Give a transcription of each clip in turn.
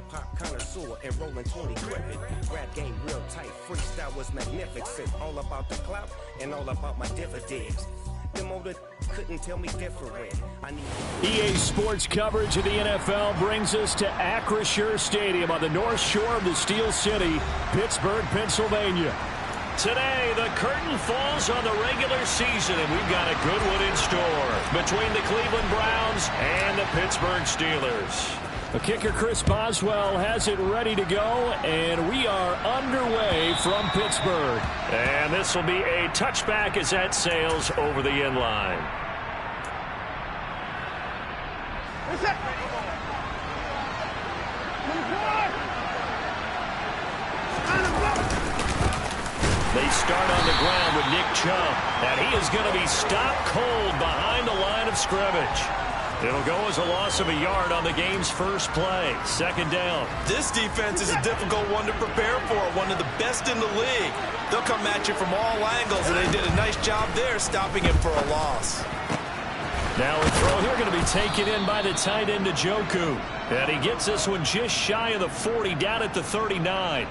hip-hop connoisseur and rolling 20 gripping. Rap game real tight, freestyle was magnificent. All about the clout and all about my dividends. Them older couldn't tell me different. EA Sports coverage of the NFL brings us to Acrisure Stadium on the north shore of the Steel City, Pittsburgh, Pennsylvania. Today, the curtain falls on the regular season, and we've got a good one in store between the Cleveland Browns and the Pittsburgh Steelers. The kicker, Chris Boswell, has it ready to go, and we are underway from Pittsburgh. And this will be a touchback as that sails over the end line. They start on the ground with Nick Chubb, and he is going to be stopped cold behind the line of scrimmage. It'll go as a loss of a yard on the game's first play. Second down. This defense is a difficult one to prepare for, one of the best in the league. They'll come at you from all angles, and they did a nice job there stopping him for a loss. Now a throw here going to be taken in by the tight end Njoku. And he gets this one just shy of the 40, down at the 39.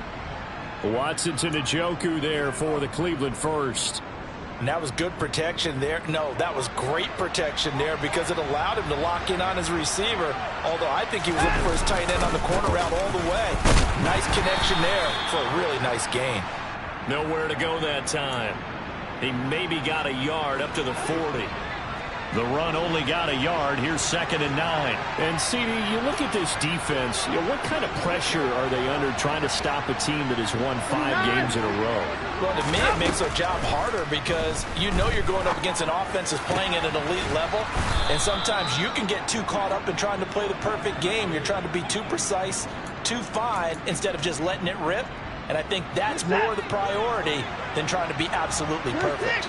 Watson to Njoku there for the Cleveland first. And that was good protection there. No, that was great protection there because it allowed him to lock in on his receiver, although I think he was looking for his tight end on the corner route all the way. Nice connection there for a really nice gain. Nowhere to go that time. He maybe got a yard up to the 40. The run only got a yard. Here's 2nd and 9. And, CD, you look at this defense, what kind of pressure are they under trying to stop a team that has won 5 games in a row? Well, to me, it makes their job harder because you know you're going up against an offense that's playing at an elite level, and sometimes you can get too caught up in trying to play the perfect game. You're trying to be too precise, too fine, instead of just letting it rip. And I think that's more the priority than trying to be absolutely perfect.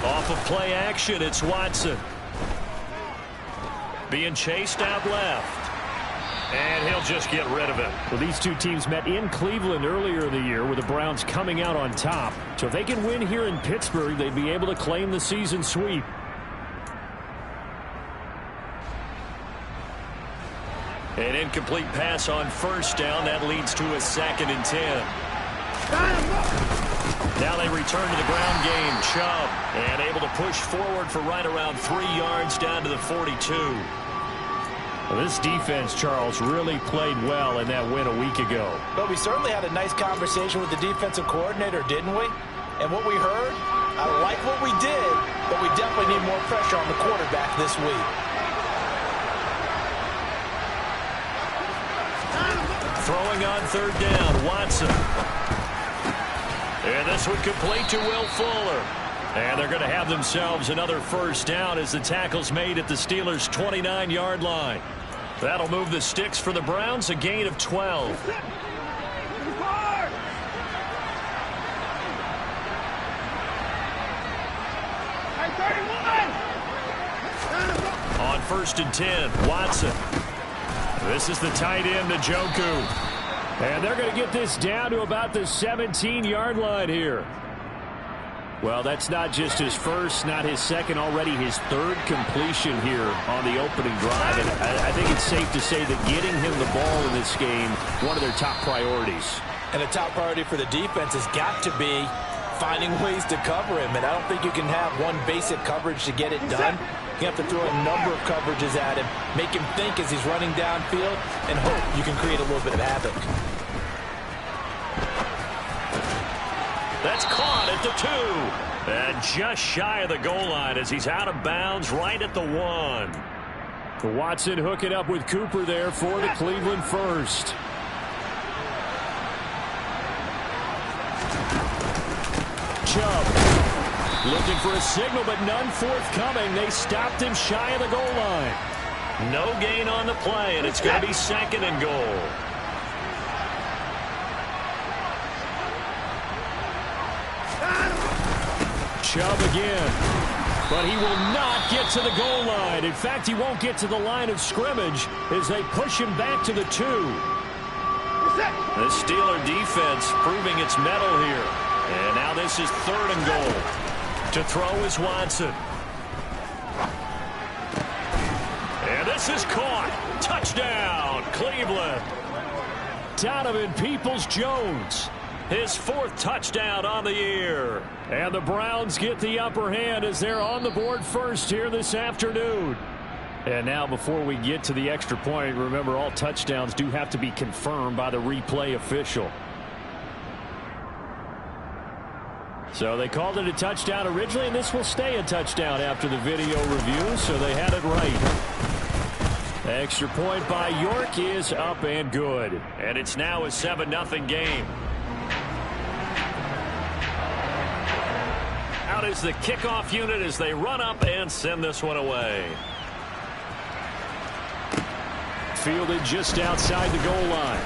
Off of play action, it's Watson. Being chased out left. And he'll just get rid of it. Well, these two teams met in Cleveland earlier in the year with the Browns coming out on top. So if they can win here in Pittsburgh, they'd be able to claim the season sweep. An incomplete pass on first down. That leads to a 2nd and 10. Now they return to the ground game. Chubb, and able to push forward for right around 3 yards down to the 42. Well, this defense, Charles, really played well in that win a week ago. But we certainly had a nice conversation with the defensive coordinator, didn't we? And what we heard, I like what we did, but we definitely need more pressure on the quarterback this week. Throwing on 3rd down, Watson. And this one complete to Will Fuller. And they're going to have themselves another first down as the tackle's made at the Steelers' 29-yard line. That'll move the sticks for the Browns, a gain of 12. On 1st and 10, Watson. This is the tight end, Njoku. And they're going to get this down to about the 17-yard line here. Well, that's not just his first, not his second, already his 3rd completion here on the opening drive. And I think it's safe to say that getting him the ball in this game, one of their top priorities. And a top priority for the defense has got to be finding ways to cover him. And I don't think you can have one basic coverage to get it done. You have to throw a number of coverages at him, make him think as he's running downfield, and hope you can create a little bit of havoc. That's caught at the 2. And just shy of the goal line as he's out of bounds right at the 1. Watson hooking up with Cooper there for the Cleveland first. Chubb looking for a signal, but none forthcoming. They stopped him shy of the goal line. No gain on the play, and it's going to be 2nd and goal. Chubb again. But he will not get to the goal line. In fact, he won't get to the line of scrimmage as they push him back to the 2. The Steeler defense proving its mettle here. And now this is 3rd and goal. To throw is Watson. pass is caught. Touchdown, Cleveland. Donovan Peoples-Jones, his 4th touchdown on the year. And the Browns get the upper hand as they're on the board first here this afternoon. And now before we get to the extra point, remember all touchdowns do have to be confirmed by the replay official. So they called it a touchdown originally, and this will stay a touchdown after the video review, so they had it right. Extra point by York is up and good. And it's now a 7-0 game. Out is the kickoff unit as they run up and send this one away. Fielded just outside the goal line.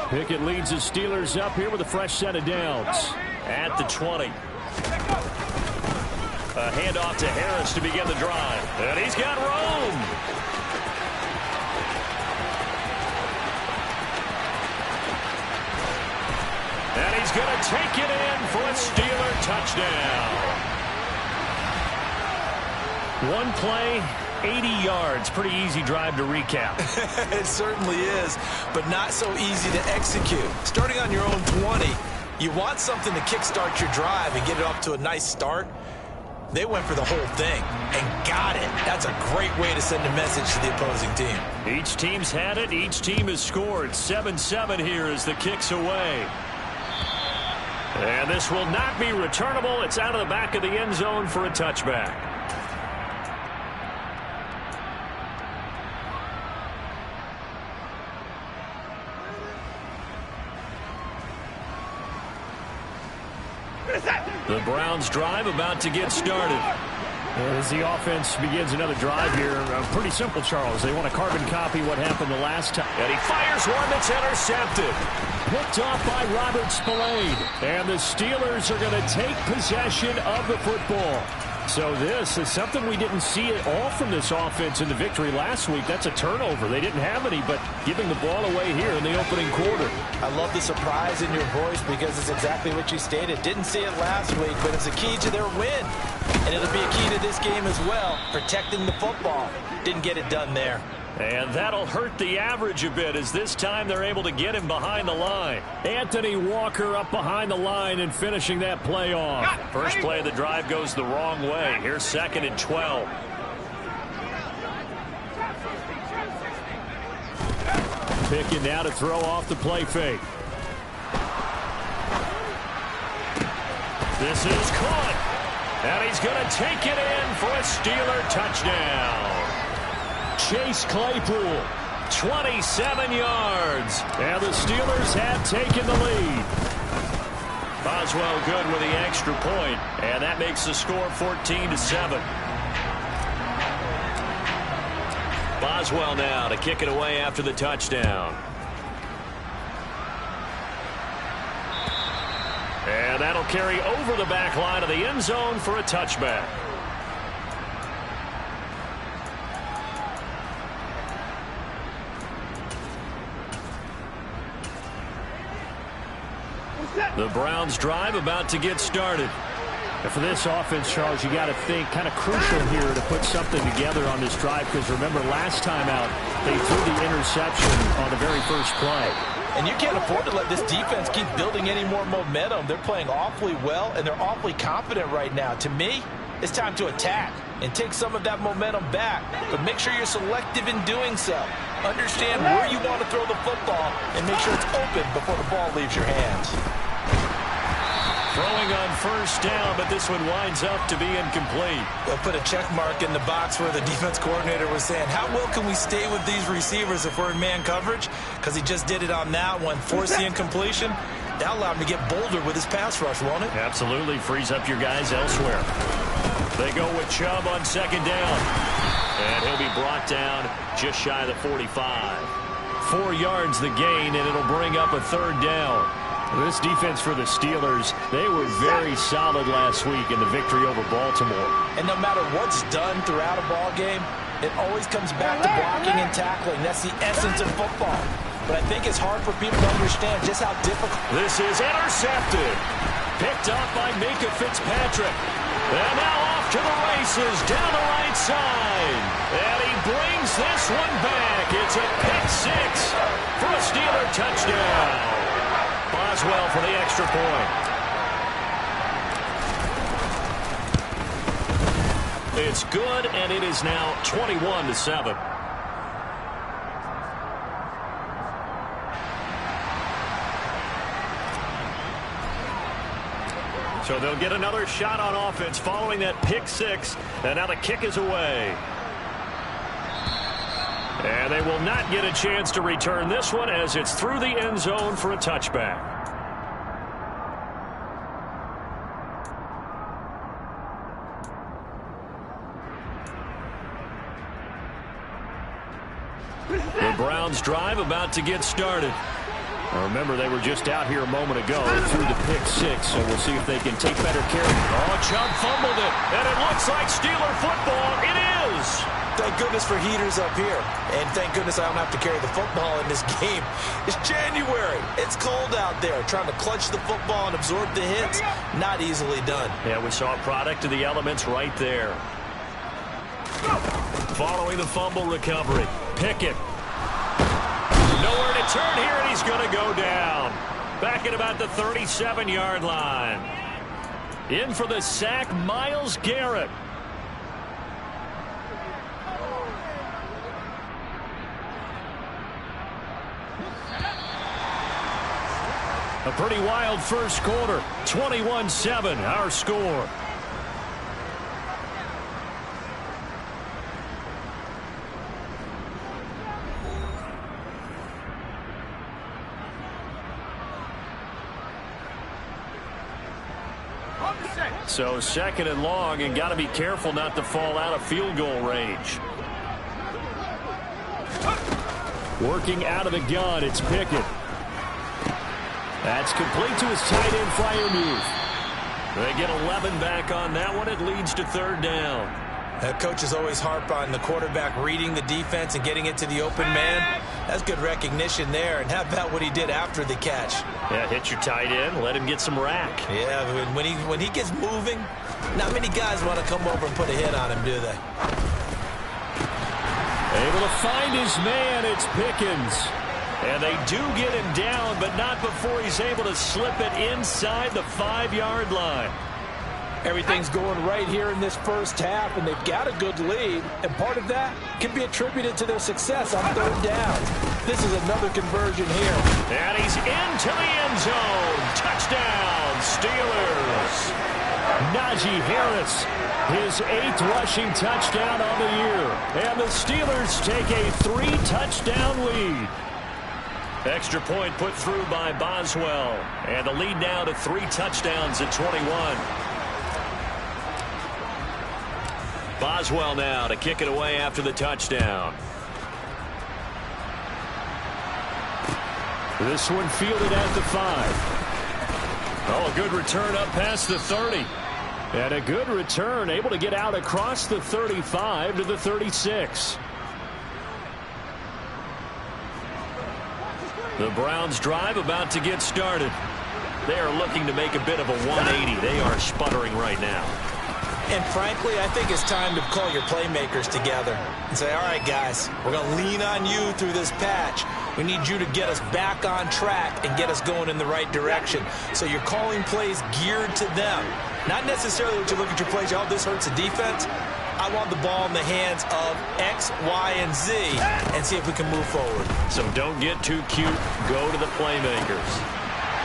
Pickett leads the Steelers up here with a fresh set of downs. At the 20. A handoff to Harris to begin the drive. And he's got room. And he's going to take it in for a Steeler touchdown. One play, 80 yards. Pretty easy drive to recap. It certainly is, but not so easy to execute. Starting on your own 20, you want something to kickstart your drive and get it off to a nice start. They went for the whole thing and got it. That's a great way to send a message to the opposing team. Each team's had it. Each team has scored. 7-7 here as the kick's away. And this will not be returnable. It's out of the back of the end zone for a touchback. The Browns drive about to get started. As the offense begins another drive here, pretty simple, Charles. They want to carbon copy what happened the last time. And he fires one that's intercepted. Picked off by Robert Spillane. And the Steelers are going to take possession of the football. So this is something we didn't see at all from this offense in the victory last week. That's a turnover. They didn't have any, but giving the ball away here in the opening quarter. I love the surprise in your voice because it's exactly what you stated. Didn't see it last week, but it's a key to their win. And it'll be a key to this game as well, protecting the football. Didn't get it done there. And that'll hurt the average a bit as this time they're able to get him behind the line. Anthony Walker up behind the line and finishing that play off. First play of the drive goes the wrong way. Here's 2nd and 12. Pickett now to throw off the play fake. This is caught. And he's going to take it in for a Steeler touchdown. Chase Claypool, 27 yards. And the Steelers have taken the lead. Boswell good with the extra point, and that makes the score 14-7. Boswell now to kick it away after the touchdown. And that'll carry over the back line of the end zone for a touchback. The Browns drive about to get started. And for this offense, Charles, you got to think kind of crucial here to put something together on this drive, because remember last time out they threw the interception on the very first play. And you can't afford to let this defense keep building any more momentum. They're playing awfully well, and they're awfully confident right now. To me, it's time to attack and take some of that momentum back. But make sure you're selective in doing so. Understand where you want to throw the football and make sure it's open before the ball leaves your hands. Throwing on first down, but this one winds up to be incomplete. They'll put a check mark in the box where the defense coordinator was saying, how well can we stay with these receivers if we're in man coverage? Because he just did it on that one. Force the incompletion. That'll allow him to get bolder with his pass rush, won't it? Absolutely. Frees up your guys elsewhere. They go with Chubb on 2nd down. And he'll be brought down just shy of the 45. 4 yards the gain, and it'll bring up a 3rd down. This defense for the Steelers, they were very solid last week in the victory over Baltimore. And no matter what's done throughout a ball game, it always comes back to blocking and tackling. That's the essence of football. But I think it's hard for people to understand just how difficult. This is intercepted. Picked up by Minka Fitzpatrick. And now off to the races down the right side. And he brings this one back. It's a pick six for a Steeler touchdown. Boswell for the extra point. It's good, and it is now 21-7. So they'll get another shot on offense following that pick six, and now the kick is away. And they will not get a chance to return this one as it's through the end zone for a touchback. The Browns drive about to get started. Now remember, they were just out here a moment ago through the pick six, so we'll see if they can take better care of it. Oh, Chubb fumbled it, and it looks like Steeler football. It is! Thank goodness for heaters up here. And thank goodness I don't have to carry the football in this game. It's January. It's cold out there. Trying to clutch the football and absorb the hits, not easily done. Yeah, we saw a product of the elements right there. Following the fumble recovery, Pickett. Nowhere to turn here, and he's going to go down. Back at about the 37-yard line. In for the sack, Myles Garrett. A pretty wild first quarter. 21-7, our score. So second and long, and got to be careful not to fall out of field goal range. Working out of the gun, it's Pickett. That's complete to his tight end Freiermuth. They get 11 back on that one. It leads to third down. Coaches always harp on the quarterback reading the defense and getting it to the open man. That's good recognition there. And how about what he did after the catch? Yeah, hit your tight end, let him get some rack. Yeah, when he gets moving, not many guys want to come over and put a hit on him, do they? Able to find his man, it's Pickens. And they do get him down, but not before he's able to slip it inside the 5-yard line. Everything's going right here in this first half, and they've got a good lead. And part of that can be attributed to their success on third down. This is another conversion here. And he's into the end zone. Touchdown, Steelers. Najee Harris, his 8th rushing touchdown on the year. And the Steelers take a 3-touchdown lead. Extra point put through by Boswell. And the lead now to 3 touchdowns at 21. Boswell now to kick it away after the touchdown. This one fielded at the 5. Oh, a good return up past the 30. And a good return, able to get out across the 35 to the 36. The Browns drive about to get started. They are looking to make a bit of a 180. They are sputtering right now. And frankly, I think it's time to call your playmakers together and say, all right, guys, we're going to lean on you through this patch. We need you to get us back on track and get us going in the right direction. So you're calling plays geared to them. Not necessarily that you look at your plays, oh, this hurts the defense. I want the ball in the hands of X, Y, and Z and see if we can move forward. So don't get too cute. Go to the playmakers.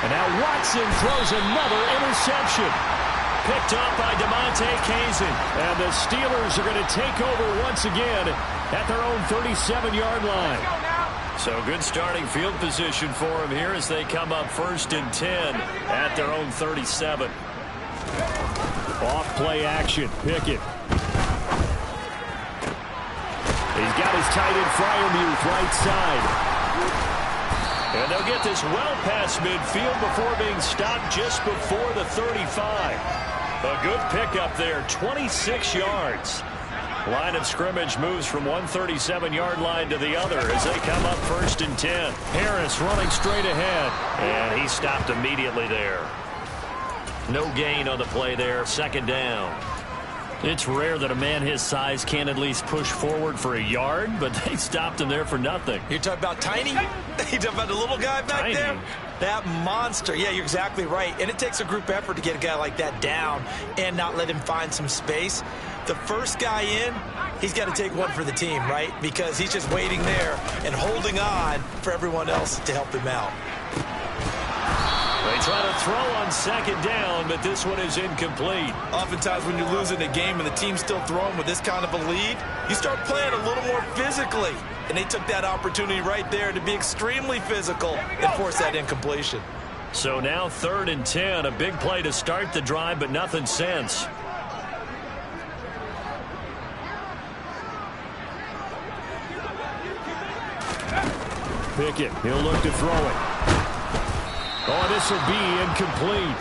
And now Watson throws another interception. Picked up by DeMonte Kazin. And the Steelers are going to take over once again at their own 37-yard line. So good starting field position for them here as they come up 1st and 10 at their own 37. Off play action. Pickett. He's got his tight end Freiermuth right side. And they'll get this well past midfield before being stopped just before the 35. A good pickup there, 26 yards. Line of scrimmage moves from one 37-yard line to the other as they come up 1st and 10. Harris running straight ahead, and he stopped immediately there. No gain on the play there, 2nd down. It's rare that a man his size can't at least push forward for a yard, but they stopped him there for nothing. You're talking about Tiny? You're talking about the little guy back there? That monster. Yeah, you're exactly right. And it takes a group effort to get a guy like that down and not let him find some space. The first guy in, he's got to take one for the team, right? Because he's just waiting there and holding on for everyone else to help him out. They try to throw on 2nd down, but this one is incomplete. Oftentimes when you're losing a game and the team's still throwing with this kind of a lead, you start playing a little more physically. And they took that opportunity right there to be extremely physical and force that incompletion. So now 3rd and 10, a big play to start the drive, but nothing since. Pickett, he'll look to throw it. Oh, this will be incomplete.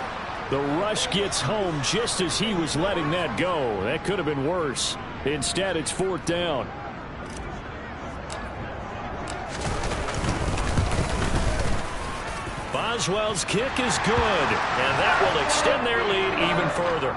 The rush gets home just as he was letting that go. That could have been worse. Instead, it's 4th down. Boswell's kick is good, and that will extend their lead even further.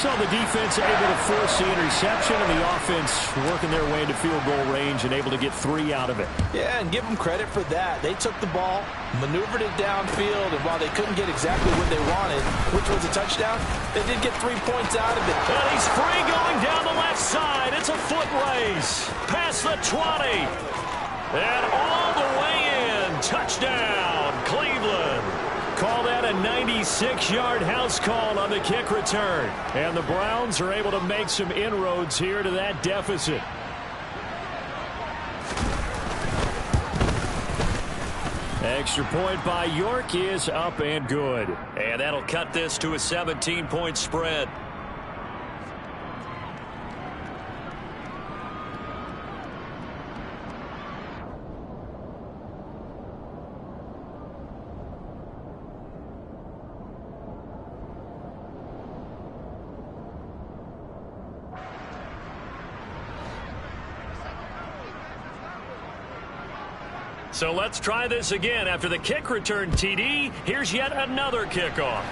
So the defense able to force the interception, and the offense working their way into field goal range and able to get 3 out of it. Yeah, and give them credit for that. They took the ball, maneuvered it downfield, and while they couldn't get exactly what they wanted, which was a touchdown, they did get 3 points out of it. And he's free going down the left side. It's a foot race. Past the 20. And all the way in. Touchdown, Cleveland. Call that a 96-yard house call on the kick return. And the Browns are able to make some inroads here to that deficit. Extra point by York is up and good. And that'll cut this to a 17-point spread. So let's try this again. After the kick return TD, here's yet another kickoff.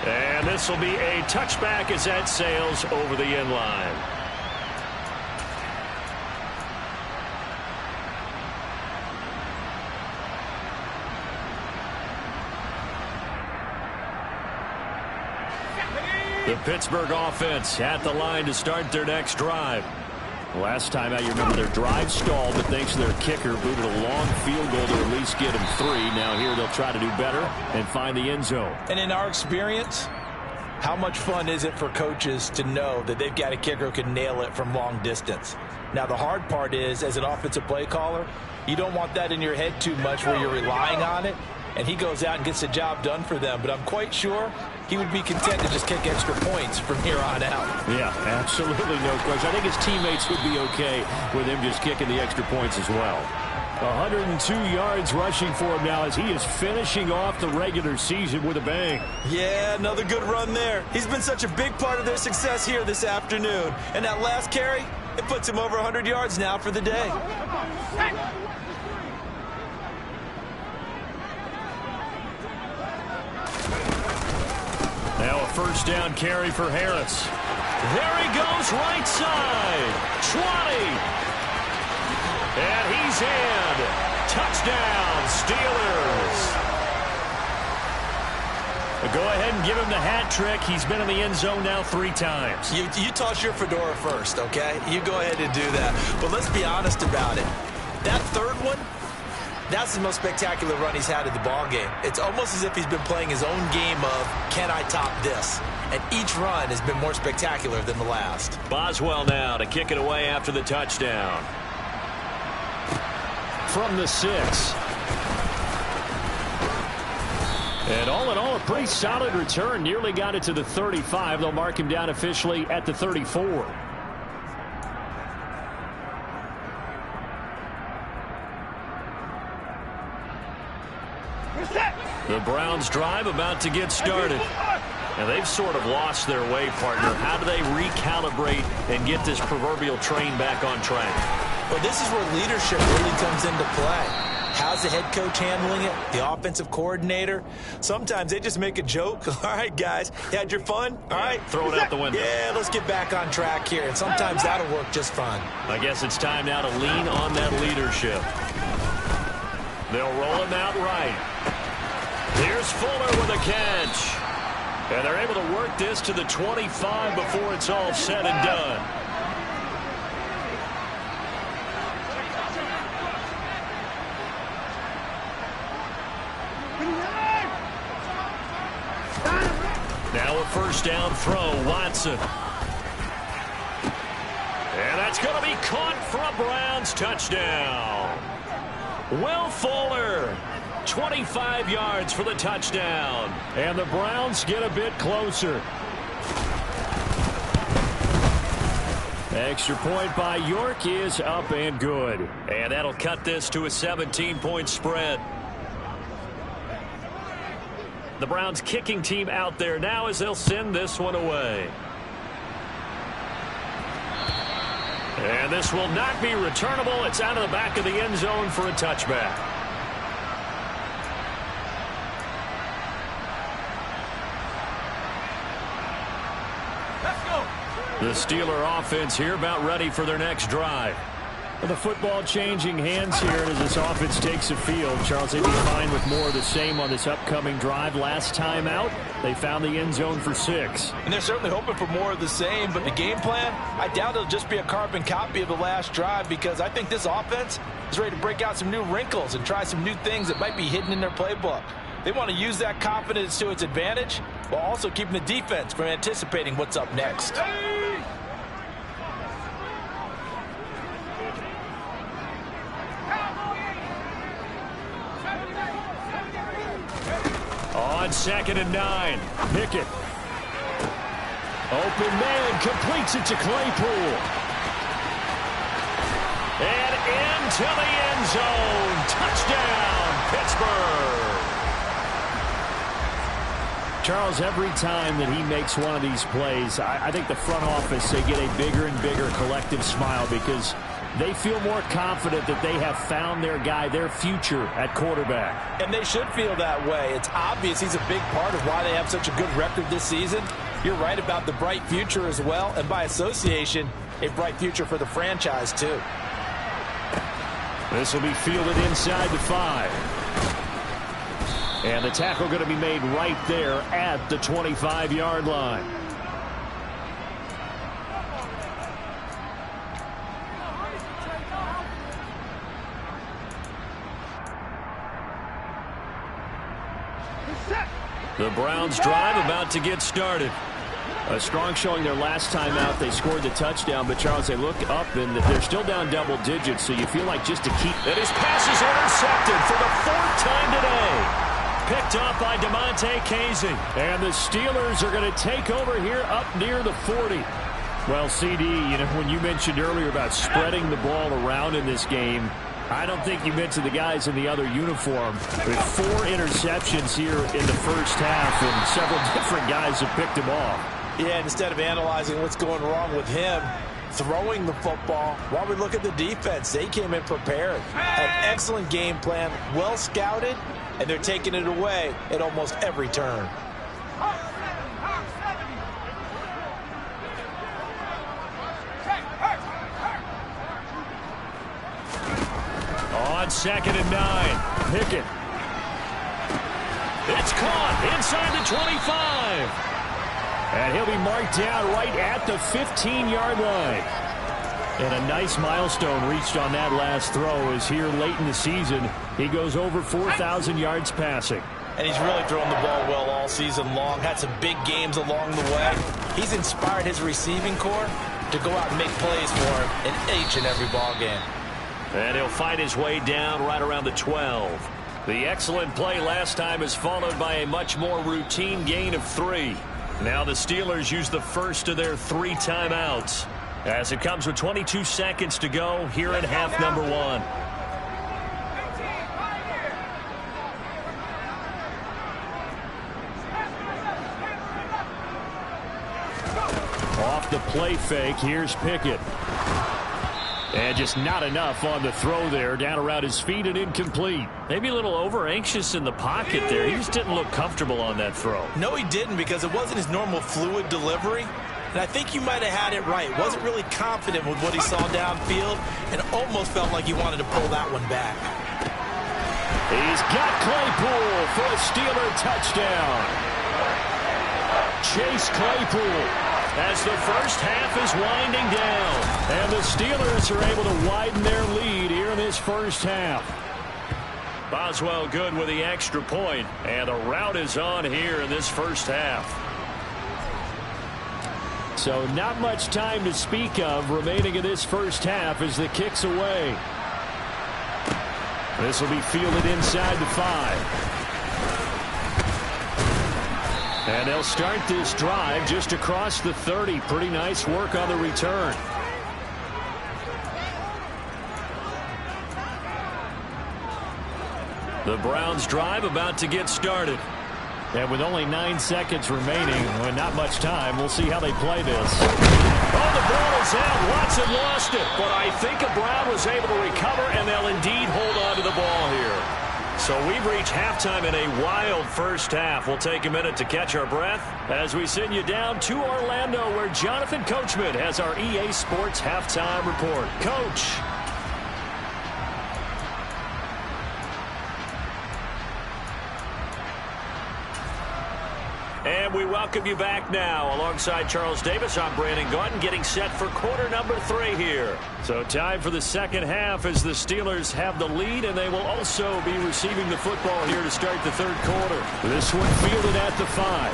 And this will be a touchback as that sails over the end line. The Pittsburgh offense at the line to start their next drive. Last time out, you remember their drive stalled, but thanks to their kicker, booted a long field goal to at least get them 3. Now here they'll try to do better and find the end zone. And in our experience, how much fun is it for coaches to know that they've got a kicker who can nail it from long distance? Now the hard part is, as an offensive play caller, you don't want that in your head too much where you're relying on it, and he goes out and gets the job done for them. But I'm quite sure he would be content to just kick extra points from here on out. Yeah, absolutely no question. I think his teammates would be okay with him just kicking the extra points as well. 102 yards rushing for him now as he is finishing off the regular season with a bang. Yeah, another good run there. He's been such a big part of their success here this afternoon. And that last carry, it puts him over 100 yards now for the day. Now a first down carry for Harris. There he goes, right side. 20. And he's in. Touchdown, Steelers. Go ahead and give him the hat trick. He's been in the end zone now 3 times. You toss your fedora first, okay? You go ahead and do that. But let's be honest about it. That third one, that's the most spectacular run he's had in the ballgame. It's almost as if he's been playing his own game of, can I top this? And each run has been more spectacular than the last. Boswell now to kick it away after the touchdown. From the 6. And all in all, a pretty solid return. Nearly got it to the 35. They'll mark him down officially at the 34. The Browns drive about to get started. And they've sort of lost their way, partner. How do they recalibrate and get this proverbial train back on track? Well, this is where leadership really comes into play. How's the head coach handling it? The offensive coordinator? Sometimes they just make a joke. All right, guys, you had your fun? All right. Throw it out the window. Yeah, let's get back on track here. And sometimes that'll work just fine. I guess it's time now to lean on that leadership. They'll roll him out right. Here's Fuller with a catch. And they're able to work this to the 25 before it's all said and done. Now a first down throw, Watson. And that's going to be caught for a Browns touchdown. Will Fuller, 25 yards for the touchdown. And the Browns get a bit closer. Extra point by York is up and good. And that'll cut this to a 17-point spread. The Browns kicking team out there now as they'll send this one away. And this will not be returnable. It's out of the back of the end zone for a touchback. The Steeler offense here about ready for their next drive. Well, the football changing hands here as this offense takes the field. Charles, they'd be fine with more of the same on this upcoming drive. Last time out, they found the end zone for 6. And they're certainly hoping for more of the same, but the game plan, I doubt it'll just be a carbon copy of the last drive, because I think this offense is ready to break out some new wrinkles and try some new things that might be hidden in their playbook. They want to use that confidence to its advantage while also keeping the defense from anticipating what's up next. On 2nd and 9, Pickett. Open man, completes it to Claypool. And into the end zone. Touchdown, Pittsburgh. Charles, every time that he makes one of these plays, I think the front office, they get a bigger and bigger collective smile because they feel more confident that they have found their guy, their future at quarterback. And they should feel that way. It's obvious he's a big part of why they have such a good record this season. You're right about the bright future as well, and by association, a bright future for the franchise too. This will be fielded inside the 5. And the tackle going to be made right there at the 25-yard line. The Browns drive about to get started. A strong showing their last time out. They scored the touchdown, but Charles, they look up and they're still down double digits, so you feel like just to keep... And his pass is intercepted for the 4th time today. Picked off by DeMonte Casey. And the Steelers are going to take over here up near the 40. Well, CD, you know, when you mentioned earlier about spreading the ball around in this game, I don't think you mentioned the guys in the other uniform. With 4 interceptions here in the first half, and several different guys have picked him off. Yeah, instead of analyzing what's going wrong with him, throwing the football, while we look at the defense, they came in prepared. An excellent game plan, well scouted, and they're taking it away at almost every turn. On 2nd and 9, Pickett. It's caught inside the 25. And he'll be marked down right at the 15-yard line. And a nice milestone reached on that last throw as here late in the season, he goes over 4,000 yards passing. And he's really thrown the ball well all season long. Had some big games along the way. He's inspired his receiving corps to go out and make plays for him in each and every ball game. And he'll fight his way down right around the 12. The excellent play last time is followed by a much more routine gain of 3. Now the Steelers use the first of their 3 timeouts as it comes with 22 seconds to go here in half number 1. Off the play fake, here's Pickett. And just not enough on the throw there. Down around his feet and incomplete. Maybe a little over-anxious in the pocket there. He just didn't look comfortable on that throw. No, he didn't, because it wasn't his normal fluid delivery. And I think you might have had it right. Wasn't really confident with what he saw downfield and almost felt like he wanted to pull that one back. He's got Claypool for a Steeler touchdown. Chase Claypool as the first half is winding down. And the Steelers are able to widen their lead here in this first half. Boswell good with the extra point. And the route is on here in this first half. So not much time to speak of remaining in this first half as the kick's away. This will be fielded inside the 5. And they'll start this drive just across the 30. Pretty nice work on the return. The Browns drive about to get started. And with only 9 seconds remaining, and not much time, we'll see how they play this. Oh, the ball is out. Watson lost it. But I think Brown was able to recover, and they'll indeed hold on to the ball here. So we've reached halftime in a wild first half. We'll take a minute to catch our breath as we send you down to Orlando, where Jonathan Coachman has our EA Sports halftime report. Coach. And we welcome you back now. Alongside Charles Davis, I'm Brandon Gaudin, getting set for quarter number 3 here. So time for the second half as the Steelers have the lead, and they will also be receiving the football here to start the third quarter. This one fielded at the 5.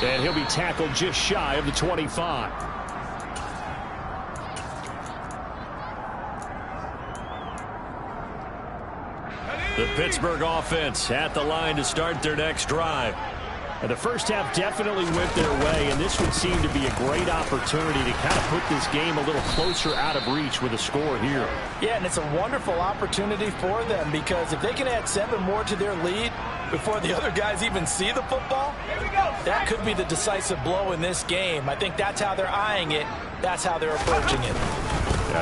And he'll be tackled just shy of the 25. The Pittsburgh offense at the line to start their next drive. And the first half definitely went their way, and this would seem to be a great opportunity to kind of put this game a little closer out of reach with a score here. Yeah, and it's a wonderful opportunity for them, because if they can add 7 more to their lead before the other guys even see the football, that could be the decisive blow in this game. I think that's how they're eyeing it. That's how they're approaching it.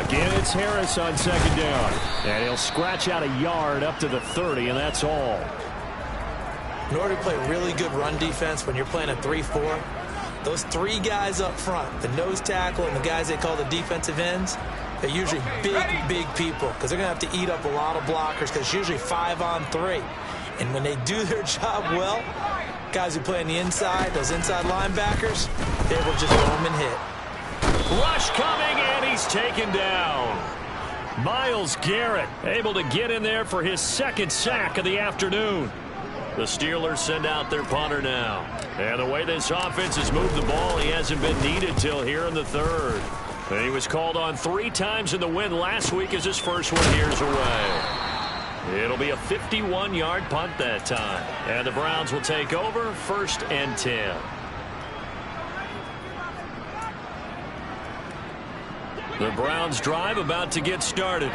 Again, it's Harris on second down. And he'll scratch out a yard up to the 30, and that's all. In order to play really good run defense when you're playing a 3-4, those 3 guys up front, the nose tackle and the guys they call the defensive ends, they're usually big people, because they're going to have to eat up a lot of blockers, because it's usually 5 on 3. And when they do their job well, guys who play on the inside, those inside linebackers, they will just go them and hit. Rush coming, and he's taken down. Myles Garrett able to get in there for his second sack of the afternoon. The Steelers send out their punter now. And the way this offense has moved the ball, he hasn't been needed till here in the third. And he was called on 3 times in the win last week as his first one here's away. It'll be a 51-yard punt that time. And the Browns will take over 1st and 10. The Browns drive about to get started.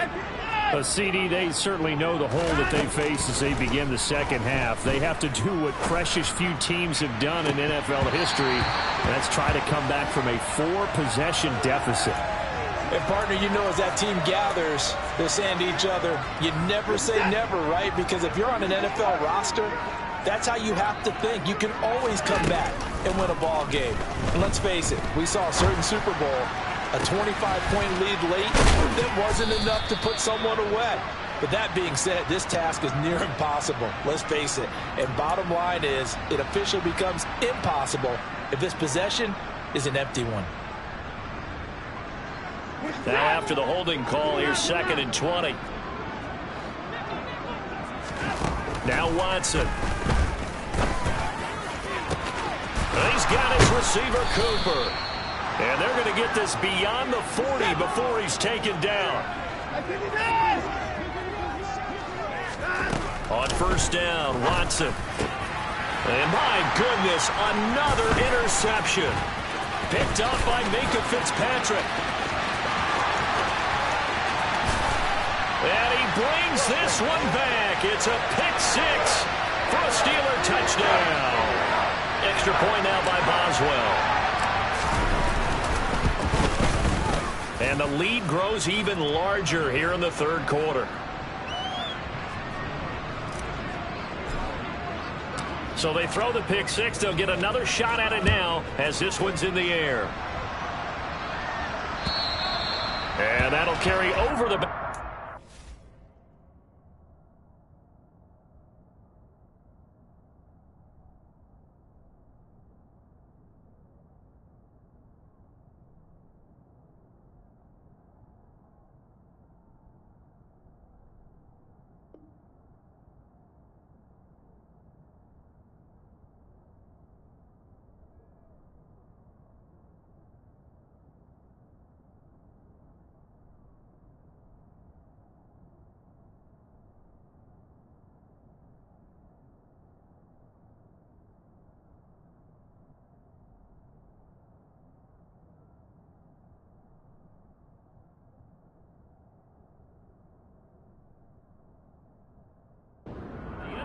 CD, they certainly know the hole that they face as they begin the second half. They have to do what precious few teams have done in NFL history. That's try to come back from a 4-possession deficit. And, partner, you know, as that team gathers, they're saying to each other, you never say never, right? Because if you're on an NFL roster, that's how you have to think. You can always come back and win a ball game. And let's face it, we saw a certain Super Bowl, a 25-point lead late, that wasn't enough to put someone away. But that being said, this task is near impossible. Let's face it. And bottom line is, it officially becomes impossible if this possession is an empty one. Now after the holding call, here's 2nd and 20. Now Watson. He's got his receiver, Cooper. And they're going to get this beyond the 40 before he's taken down. On 1st down, Watson. And my goodness, another interception. Picked up by Minkah Fitzpatrick. And he brings this one back. It's a pick 6 for a Steeler touchdown. Extra point now by Boswell. And the lead grows even larger here in the third quarter. So they throw the pick six. They'll get another shot at it now as this one's in the air. And that'll carry over the back.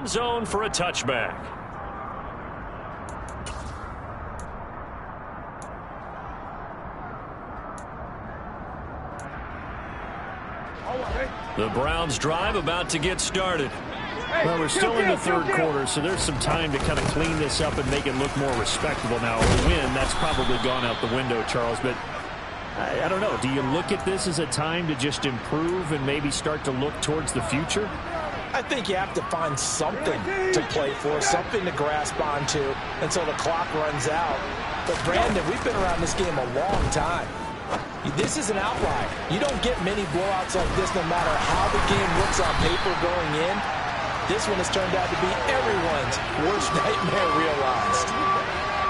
Zone for a touchback. The Browns drive about to get started. Well, we're still in the third quarter, so there's some time to kind of clean this up and make it look more respectable now. A win, that's probably gone out the window, Charles, but I don't know. Do you look at this as a time to just improve and maybe start to look towards the future? I think you have to find something to play for, something to grasp onto until the clock runs out. But, Brandon, we've been around this game a long time. This is an outlier. You don't get many blowouts like this no matter how the game looks on paper going in. This one has turned out to be everyone's worst nightmare realized.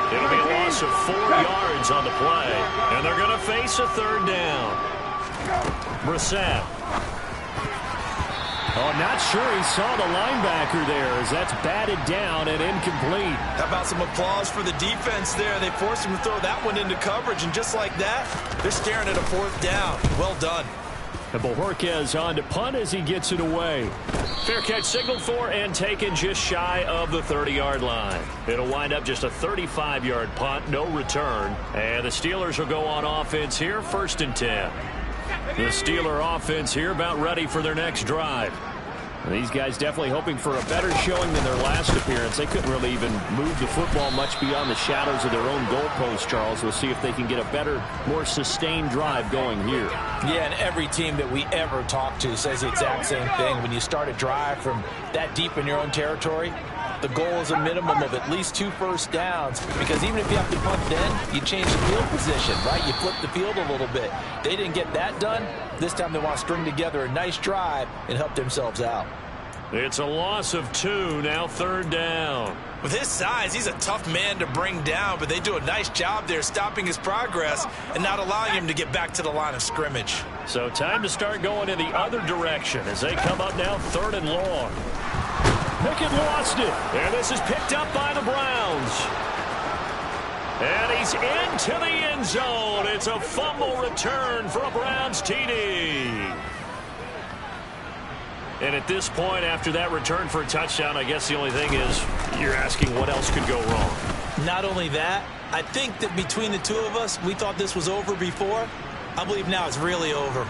It'll be a loss of 4 yards on the play, and they're going to face a third down. Brissett. Oh, not sure he saw the linebacker there as that's batted down and incomplete. How about some applause for the defense there? They forced him to throw that one into coverage, and just like that, they're staring at a fourth down. Well done. And Bojorquez on to punt as he gets it away. Fair catch signaled for and taken just shy of the 30-yard line. It'll wind up just a 35-yard punt, no return. And the Steelers will go on offense here, 1st and 10. The Steeler offense here about ready for their next drive. These guys definitely hoping for a better showing than their last appearance. They couldn't really even move the football much beyond the shadows of their own goalpost, Charles. We'll see if they can get a better, more sustained drive going here. Yeah, and every team that we ever talk to says the exact same thing. When you start a drive from that deep in your own territory, the goal is a minimum of at least 2 first downs, because even if you have to punt then, you change the field position, right? You flip the field a little bit. They didn't get that done. This time they want to string together a nice drive and help themselves out. It's a loss of 2, now 3rd down. With his size, he's a tough man to bring down, but they do a nice job there stopping his progress and not allowing him to get back to the line of scrimmage. So time to start going in the other direction as they come up now 3rd and long. Pickett lost it, and this is picked up by the Browns. And he's into the end zone. It's a fumble return for a Browns TD. And at this point, after that return for a touchdown, I guess the only thing is you're asking what else could go wrong. Not only that, I think that between the two of us, we thought this was over before. I believe now it's really over.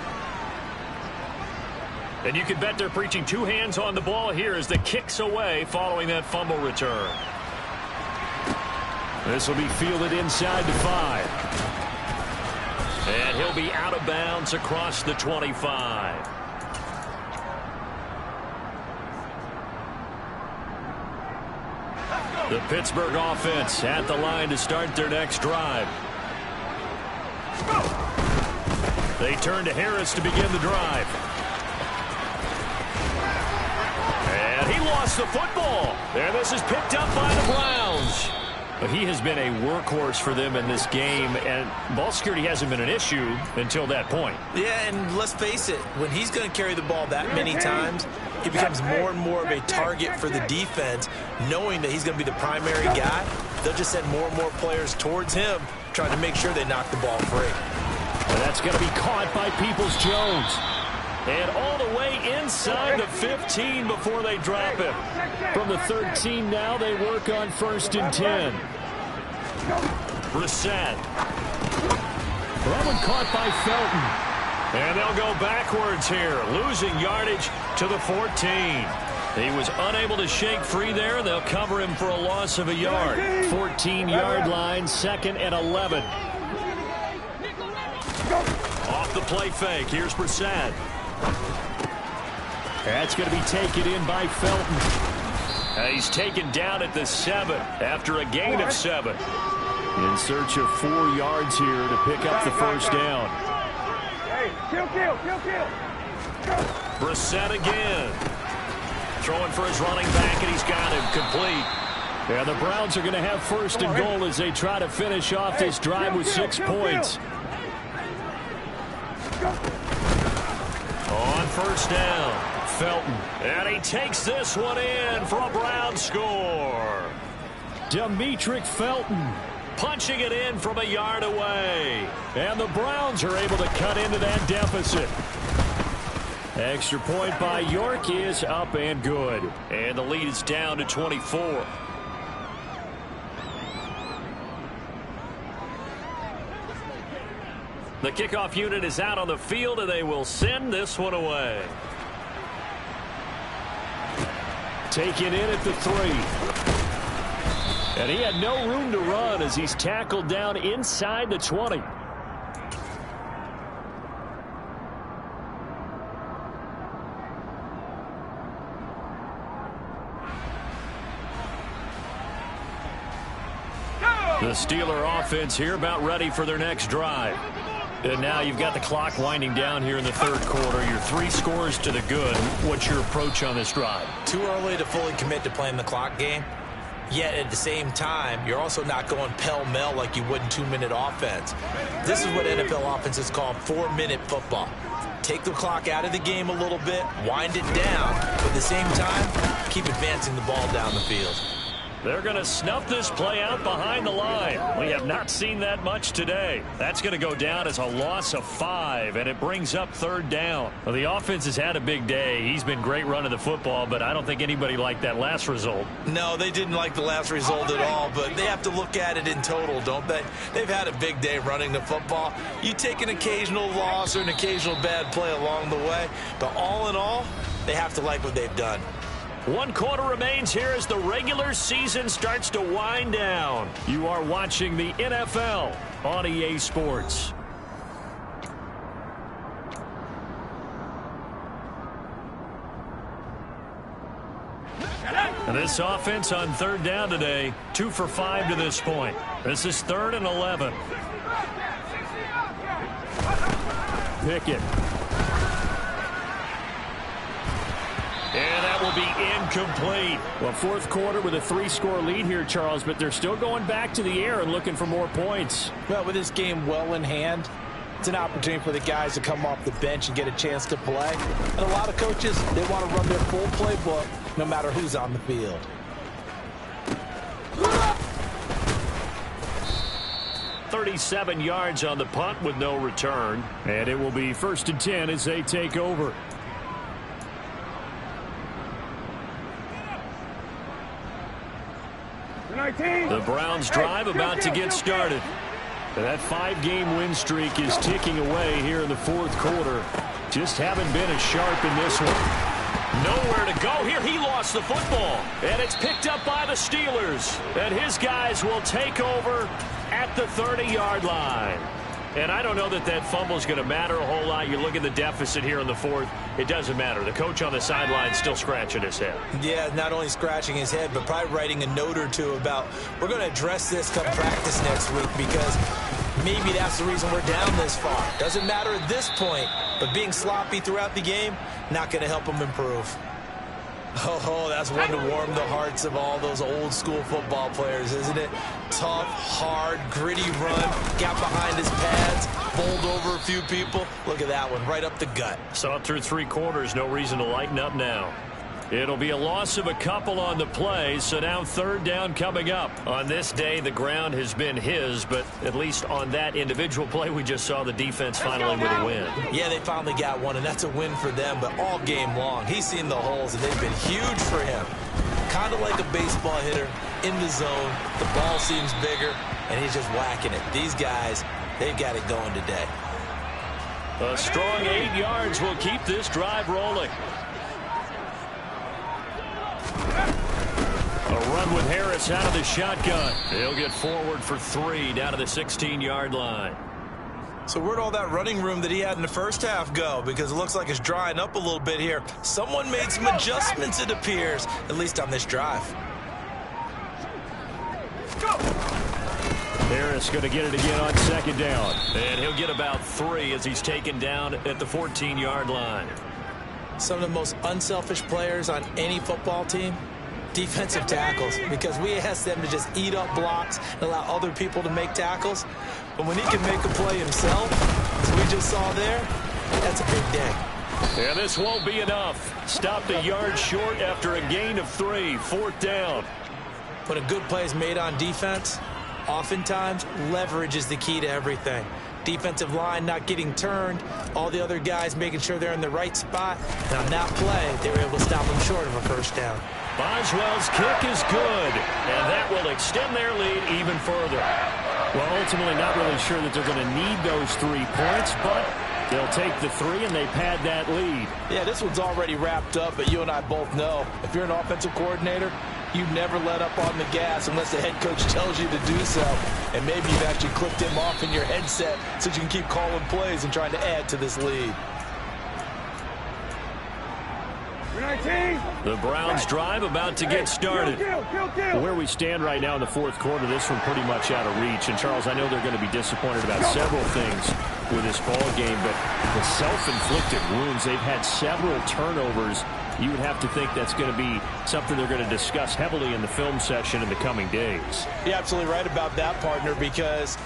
And you can bet they're preaching 2 hands on the ball here as the kick's away following that fumble return. This will be fielded inside the 5. And he'll be out of bounds across the 25. The Pittsburgh offense at the line to start their next drive. They turn to Harris to begin the drive. And he lost the football. And this is picked up by the Browns. But he has been a workhorse for them in this game, and ball security hasn't been an issue until that point. Yeah, and let's face it, when he's going to carry the ball that many times, he becomes more and more of a target for the defense, knowing that he's going to be the primary guy. They'll just send more and more players towards him, trying to make sure they knock the ball free. And that's going to be caught by Peoples-Jones. And all the way inside the 15 before they drop him. From the 13 now, they work on 1st and 10. Brissett. That one caught by Felton. And they'll go backwards here, losing yardage to the 14. He was unable to shake free there. They'll cover him for a loss of a yard. 14-yard line, 2nd and 11. Off the play fake. Here's Brissett. That's going to be taken in by Felton. He's taken down at the 7 after a gain of 7. In search of 4 yards here to pick up the first down. Brissett again. Throwing for his running back, and he's got him complete. Yeah, the Browns are going to have 1st and goal as they try to finish off this drive with 6 points. On 1st down, Felton. And he takes this one in for a Brown score. Demetric Felton punching it in from a yard away. And the Browns are able to cut into that deficit. Extra point by York is up and good. And the lead is down to 24. The kickoff unit is out on the field, and they will send this one away. Taken in at the 3. And he had no room to run as he's tackled down inside the 20. The Steeler offense here about ready for their next drive. And now you've got the clock winding down here in the 3rd quarter. Your 3 scores to the good. What's your approach on this drive? Too early to fully commit to playing the clock game. Yet at the same time, you're also not going pell-mell like you would in 2-minute offense. This is what NFL offenses call 4-minute football. Take the clock out of the game a little bit, wind it down, but at the same time, keep advancing the ball down the field. They're going to snuff this play out behind the line. We have not seen that much today. That's going to go down as a loss of 5, and it brings up 3rd down. Well, the offense has had a big day. He's been great running the football, but I don't think anybody liked that last result. No, they didn't like the last result at all, but they have to look at it in total, don't they? They've had a big day running the football. You take an occasional loss or an occasional bad play along the way, but all in all, they have to like what they've done. 1 quarter remains here as the regular season starts to wind down. You are watching the NFL on EA Sports. And this offense on 3rd down today, 2 for 5 to this point. This is 3rd and 11. Pickett. And that will be incomplete. Well, 4th quarter with a 3-score lead here, Charles, but they're still going back to the air and looking for more points. Well, with this game well in hand, it's an opportunity for the guys to come off the bench and get a chance to play. And a lot of coaches, they want to run their full playbook no matter who's on the field. $37 yards on the punt with no return. And it will be 1st and 10 as they take over. The Browns drive about to get started. And that 5-game win streak is ticking away here in the 4th quarter. Just haven't been as sharp in this one. Nowhere to go here. He lost the football. And it's picked up by the Steelers. And his guys will take over at the 30-yard line. And I don't know that that fumble is going to matter a whole lot. You look at the deficit here in the 4th. It doesn't matter. The coach on the sideline still scratching his head. Yeah, not only scratching his head, but probably writing a note or two about we're going to address this come practice next week because maybe that's the reason we're down this far. Doesn't matter at this point, but being sloppy throughout the game, not going to help him improve. Oh, that's one to warm the hearts of all those old school football players, isn't it? Tough, hard, gritty run, got behind his pads, bowled over a few people. Look at that one, right up the gut. Saw through 3 quarters, no reason to lighten up now. It'll be a loss of a couple on the play, so now 3rd down coming up. On this day, the ground has been his, but at least on that individual play, we just saw the defense finally with a win. Yeah, they finally got one, and that's a win for them, but all game long, he's seen the holes, and they've been huge for him. Kind of like a baseball hitter in the zone. The ball seems bigger, and he's just whacking it. These guys, they've got it going today. A strong 8 yards will keep this drive rolling. A run with Harris out of the shotgun. He'll get forward for 3 down to the 16-yard line. So where'd all that running room that he had in the first half go? Because it looks like it's drying up a little bit here. Someone made some adjustments, it appears, at least on this drive. Harris going to get it again on 2nd down. And he'll get about 3 as he's taken down at the 14-yard line. Some of the most unselfish players on any football team, defensive tackles, because we ask them to just eat up blocks and allow other people to make tackles. But when he can make a play himself, as we just saw there, that's a big day. Yeah, this won't be enough. Stopped a yard short after a gain of 3, 4th down. When a good play is made on defense, oftentimes leverage is the key to everything. Defensive line not getting turned, all the other guys making sure they're in the right spot. And on that play, they were able to stop them short of a 1st down. Boswell's kick is good, and that will extend their lead even further. Well, ultimately not really sure that they're going to need those 3 points, but they'll take the 3 and they pad that lead. Yeah, this one's already wrapped up, but you and I both know if you're an offensive coordinator, you never let up on the gas unless the head coach tells you to do so. And maybe you've actually clicked him off in your headset so you can keep calling plays and trying to add to this lead. The Browns drive about to get started. Where we stand right now in the 4th quarter, this one pretty much out of reach. And, Charles, I know they're going to be disappointed about several things with this ball game, but the self-inflicted wounds, they've had several turnovers. You would have to think that's going to be something they're going to discuss heavily in the film session in the coming days. You're absolutely right about that, partner, because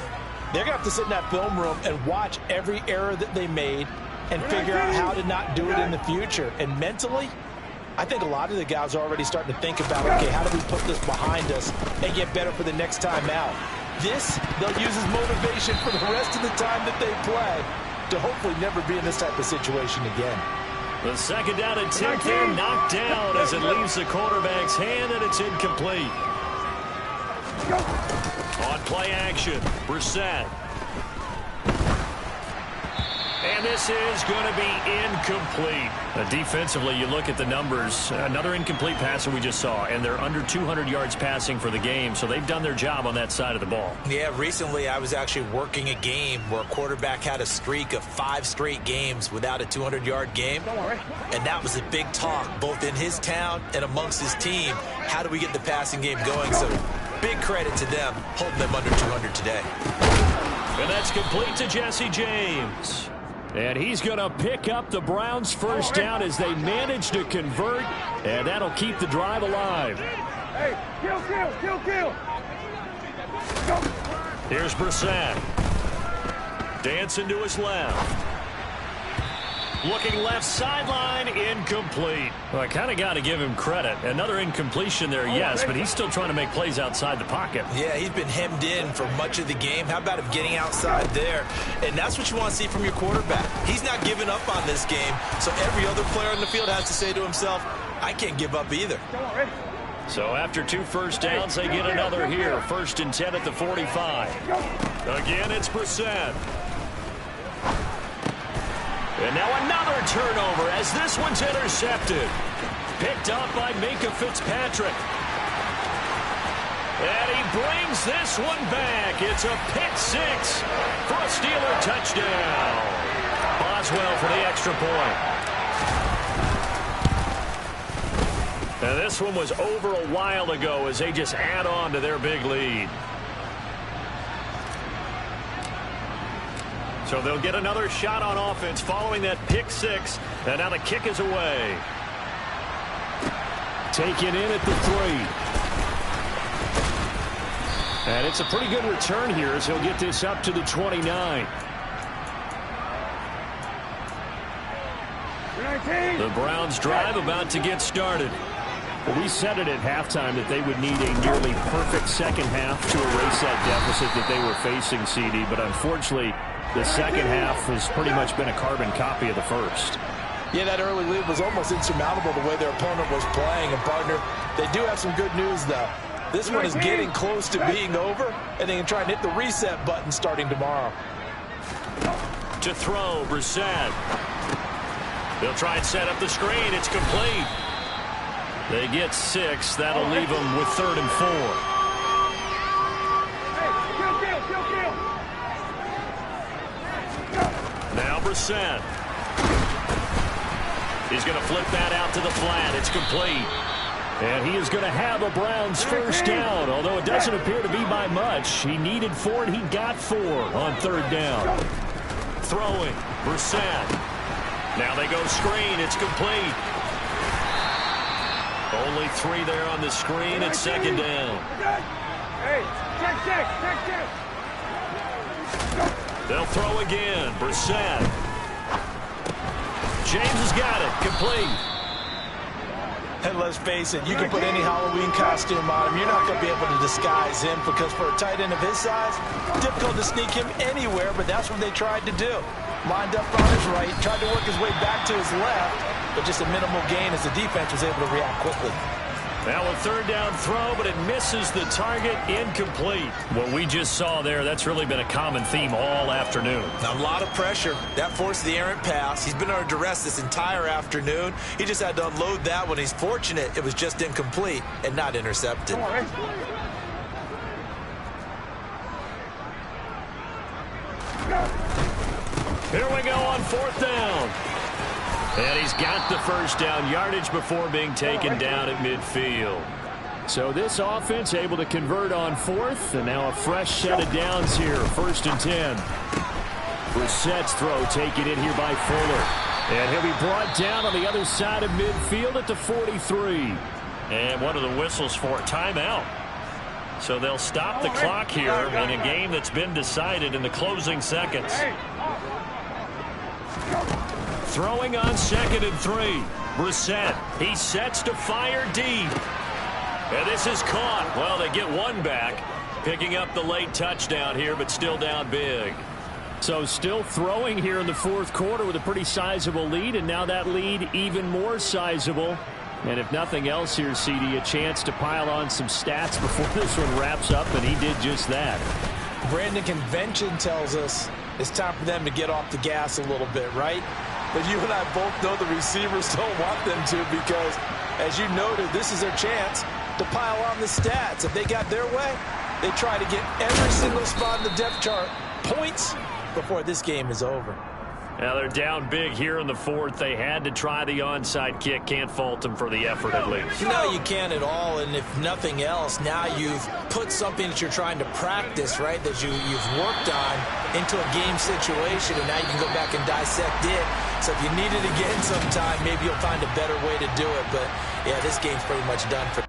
they're going to have to sit in that film room and watch every error that they made and figure out how to not do it in the future. And mentally, I think a lot of the guys are already starting to think about, okay, how do we put this behind us and get better for the next time out? This, they'll use as motivation for the rest of the time that they play to hopefully never be in this type of situation again. The 2nd down attempt there knocked down as it leaves the quarterback's hand, and it's incomplete. On play action, Brissett. And this is going to be incomplete. Defensively, you look at the numbers. Another incomplete passer we just saw, and they're under 200 yards passing for the game, so they've done their job on that side of the ball. Yeah, recently I was actually working a game where a quarterback had a streak of 5 straight games without a 200-yard game. And that was a big talk, both in his town and amongst his team. How do we get the passing game going? So big credit to them, holding them under 200 today. And that's complete to Jesse James. And he's going to pick up the Browns' 1st down as they manage to convert, and that'll keep the drive alive. Hey, kill. Here's Brissett. Dancing to his left. Looking left sideline, incomplete. Well, I kind of got to give him credit. Another incompletion there, yes, but he's still trying to make plays outside the pocket. Yeah, he's been hemmed in for much of the game. How about him getting outside there? And that's what you want to see from your quarterback. He's not giving up on this game, so every other player on the field has to say to himself, I can't give up either. So after 2 first downs, they get another here. 1st and 10 at the 45. Again, it's Brissett. And now another turnover as this one's intercepted. Picked up by Minka Fitzpatrick. And he brings this one back. It's a pick 6 for a Steeler touchdown. Boswell for the extra point. And this one was over a while ago as they just add on to their big lead. So they'll get another shot on offense following that pick 6. And now the kick is away. Taken in at the 3. And it's a pretty good return here as he'll get this up to the 29. The Browns drive about to get started. Well, we said it at halftime that they would need a nearly perfect second half to erase that deficit that they were facing, CD. But unfortunately, the second half has pretty much been a carbon copy of the first. Yeah, that early lead was almost insurmountable the way their opponent was playing. And, partner, they do have some good news, though. This one is getting close to being over, and they can try and hit the reset button starting tomorrow. To throw, Brissett. They'll try and set up the screen. It's complete. They get 6. That'll leave them with 3rd and 4. Now Brissett. He's going to flip that out to the flat. It's complete. And he is going to have a Browns first down, although it doesn't appear to be by much. He needed 4, and he got 4 on 3rd down. Throwing, Brissett. Now they go screen. It's complete. Only 3 there on the screen. It's 2nd down. Hey, check. They'll throw again. Brissett. James has got it. Complete. And let's face it, you can put any Halloween costume on him. You're not going to be able to disguise him because for a tight end of his size, difficult to sneak him anywhere, but that's what they tried to do. Lined up on his right, tried to work his way back to his left, but just a minimal gain as the defense was able to react quickly. Now a 3rd down throw, but it misses the target. Incomplete. What we just saw there, that's really been a common theme all afternoon. A lot of pressure. That forced the errant pass. He's been under duress this entire afternoon. He just had to unload that one. He's fortunate it was just incomplete and not intercepted. Here we go on 4th down. And he's got the first down yardage before being taken down at midfield. So this offense able to convert on 4th, and now a fresh set of downs here. 1st and 10. Brissett's throw taken in here by Fuller. And he'll be brought down on the other side of midfield at the 43. And one of the whistles for a timeout. So they'll stop the clock here in a game that's been decided in the closing seconds. Throwing on 2nd and 3. Brissett. He sets to fire deep. And this is caught. Well, they get 1 back. Picking up the late touchdown here, but still down big. So still throwing here in the 4th quarter with a pretty sizable lead, and now that lead even more sizable. And if nothing else here, CD, a chance to pile on some stats before this one wraps up, and he did just that. Brandon, convention tells us it's time for them to get off the gas a little bit, right? But you and I both know the receivers don't want them to because, as you noted, this is their chance to pile on the stats. If they got their way, they try to get every single spot in the depth chart points before this game is over. Now they're down big here in the 4th. They had to try the onside kick. Can't fault them for the effort at least. No, you can't at all. And if nothing else, now you've put something that you're trying to practice, right, that you've worked on into a game situation, and now you can go back and dissect it. So if you need it again sometime, maybe you'll find a better way to do it. But, yeah, this game's pretty much done for